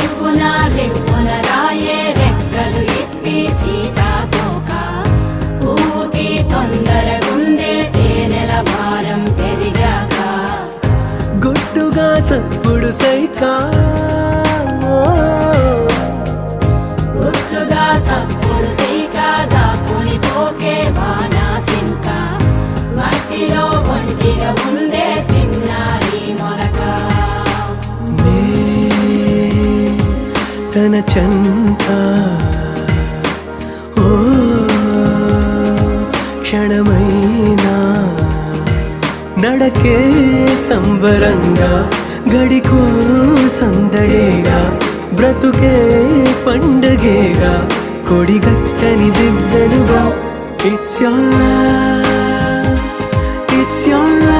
రివ్వున రివ్వున రాయే రెక్కలు ఇప్పి సీతాకోక పువ్వుకి తొందరగుందే తేనెల భారం పెరిగాక గుట్టుగా సప్పుడు సైకా గుట్టుగా సప్పుడు సైక దాపుని పోకే వానా సింక మట్టిలో ఒంటిగా ఉందే సిన్నారి మొలక తన చెంత ఓ క్షణమైనా నడకే సంబరంగా గడికో సందడేగా బ్రతుకే పండగేగా కొడిగట్టని దివ్వెనుగా ఇట్స్ your love